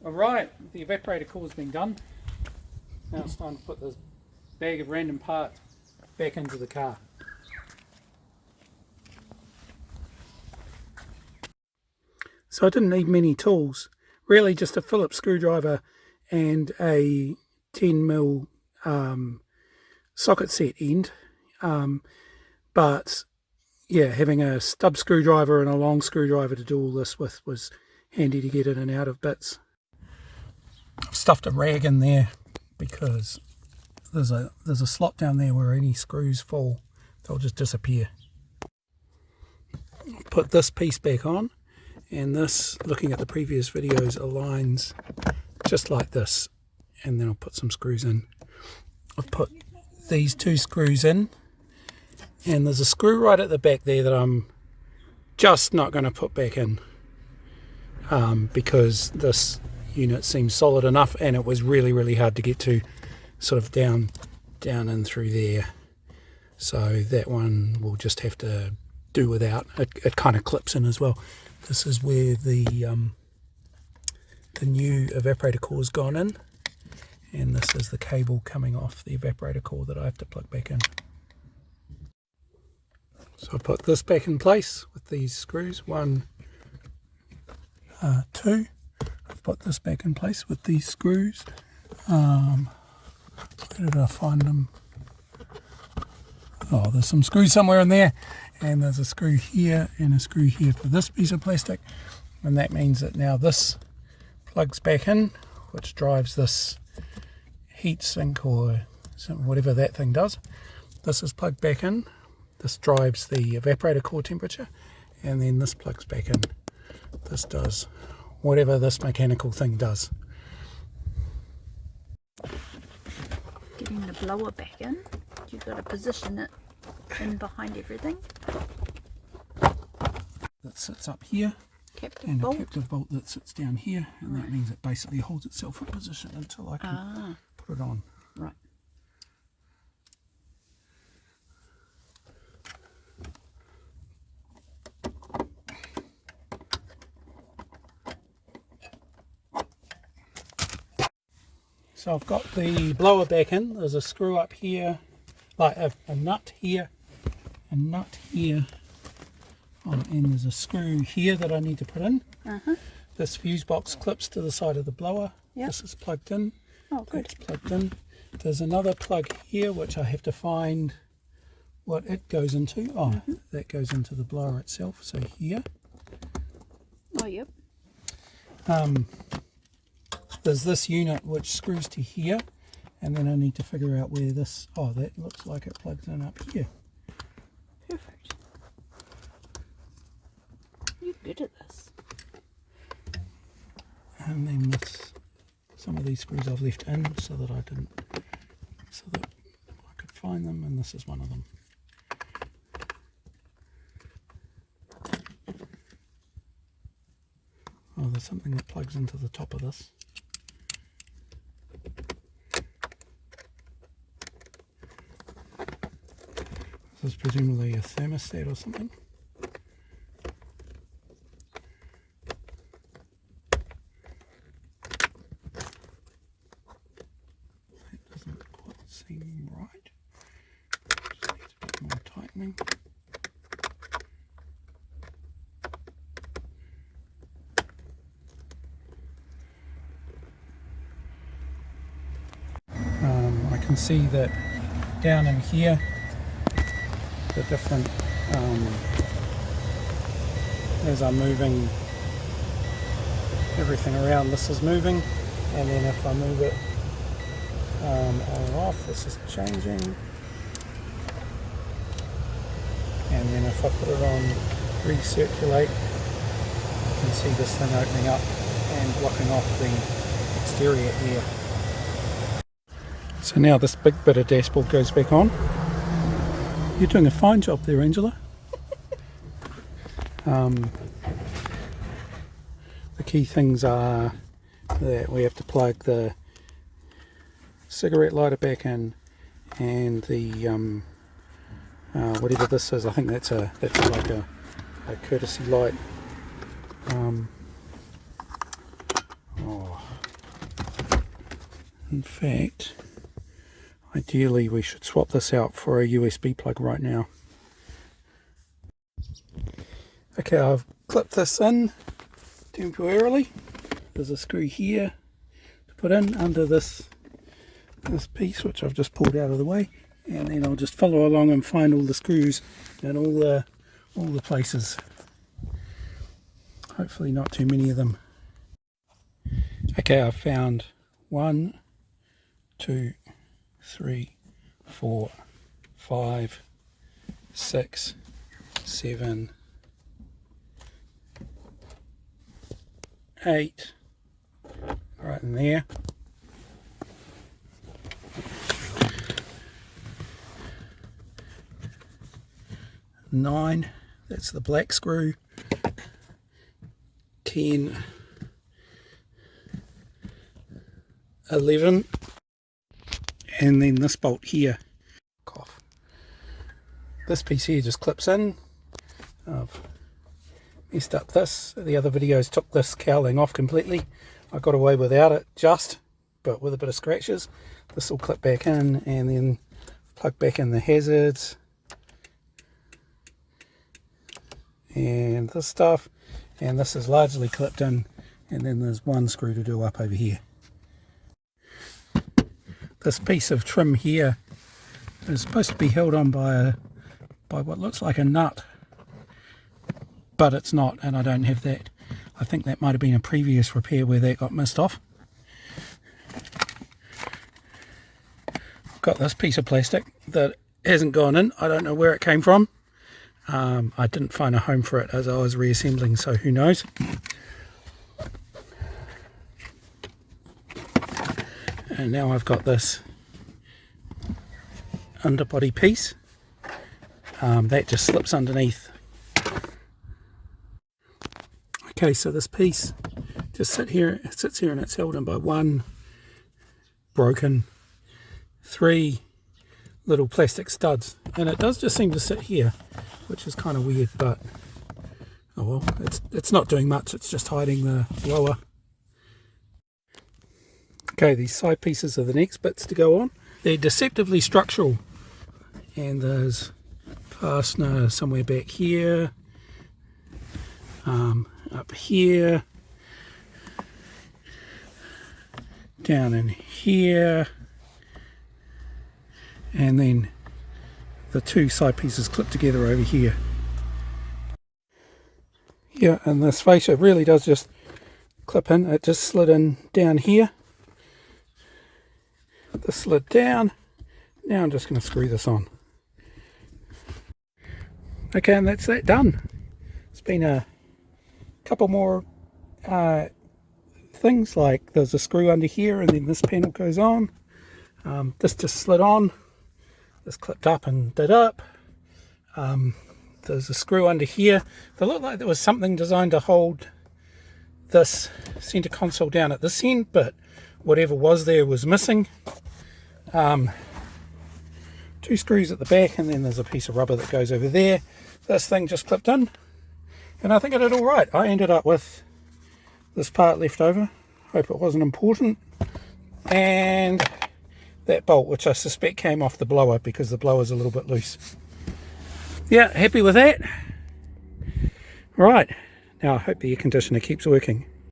Alright, the evaporator core's been done. Now it's time to put this bag of random parts back into the car. So I didn't need many tools, really just a Phillips screwdriver and a 10mm socket set end, but yeah, having a stub screwdriver and a long screwdriver to do all this with was handy to get in and out of bits. I've stuffed a rag in there because there's a slot down there where any screws fall, they'll just disappear. Put this piece back on, and this, looking at the previous videos, aligns just like this, and then I'll put some screws in. I've put these two screws in, and there's a screw right at the back there that I'm just not going to put back in because this unit seems solid enough, and it was really hard to get to sort of down in through there, so that one we'll just have to do without. It kind of clips in as well. This is where the new evaporator core's gone in, and this is the cable coming off the evaporator core that I have to plug back in. So I put this back in place with these screws, 1, 2. I've put this back in place with these screws. Where did I find them? Oh, there's some screws somewhere in there, and there's a screw here and a screw here for this piece of plastic, and that means that now this plugs back in, which drives this heat sink or whatever that thing does. This is plugged back in. This drives the evaporator core temperature, and then this plugs back in. This does whatever this mechanical thing does. Getting the blower back in, you've got to position it in behind everything. That sits up here, Captive bolt. A captive bolt that sits down here, and that means it basically holds itself in position until I can put it on. Right. So I've got the blower back in. There's a screw up here, like a nut here, a nut here, and there's a screw here that I need to put in. This fuse box clips to the side of the blower. Yep. This is plugged in. Oh, good. It's plugged in. There's another plug here which I have to find what it goes into. Oh, that goes into the blower itself. So here. Oh, yep. There's this unit which screws to here, and then I need to figure out where this, oh, that looks like it plugs in up here. Perfect. You're good at this. And then this, some of these screws I've left in so that I could find them, and this is one of them. Oh, there's something that plugs into the top of this. This is presumably a thermostat or something. That doesn't quite seem right. Just needs a bit more tightening. I can see that down in here the different, as I'm moving everything around, this is moving, and then if I move it on or off, this is changing, and then if I put it on recirculate, you can see this thing opening up and blocking off the exterior air. So now this big bit of dashboard goes back on. You're doing a fine job there, Angela. The key things are that we have to plug the cigarette lighter back in, and the whatever this is. I think that's like a courtesy light. In fact, ideally we should swap this out for a USB plug right now. Okay, I've clipped this in temporarily. There's a screw here to put in under this piece, which I've just pulled out of the way, and then I'll just follow along and find all the screws and all the places. Hopefully not too many of them. Okay, I've found 1, 2, 3, 4, 5, 6, 7, 8, right in there. 9, that's the black screw. 10, 11, and then this bolt here. This piece here just clips in. I've messed up this. The other videos took this cowling off completely. I got away without it but with a bit of scratches. This will clip back in and then plug back in the hazards and this stuff, and this is largely clipped in, and then there's one screw to do up over here. This piece of trim here is supposed to be held on by what looks like a nut, but it's not, and I don't have that. I think that might have been a previous repair where that got missed off. I've got this piece of plastic that hasn't gone in. I don't know where it came from. I didn't find a home for it as I was reassembling, so who knows. And now I've got this underbody piece that just slips underneath. Okay, so this piece just sits here and it's held in by 1 broken 3 little plastic studs, and it does just seem to sit here, which is kind of weird, but oh well, it's not doing much, it's just hiding the blower. Okay, these side pieces are the next bits to go on. They're deceptively structural, and there's fastener somewhere back here, up here, down in here, and then the 2 side pieces clip together over here. Yeah, and this fascia really does just clip in. It just slid in down here. This slid down. Now I'm just going to screw this on. Okay, and that's that done. It's been a couple more things, like there's a screw under here and then this panel goes on. This just slid on. This clipped up and did up. There's a screw under here. It looked like there was something designed to hold this center console down at this end, but whatever was there was missing. 2 screws at the back, and then there's a piece of rubber that goes over there. This thing just clipped in, and I think I did all right. I ended up with this part left over. Hope it wasn't important. And that bolt, which I suspect came off the blower because the blower's a little bit loose. Yeah, happy with that. Right, now I hope the air conditioner keeps working.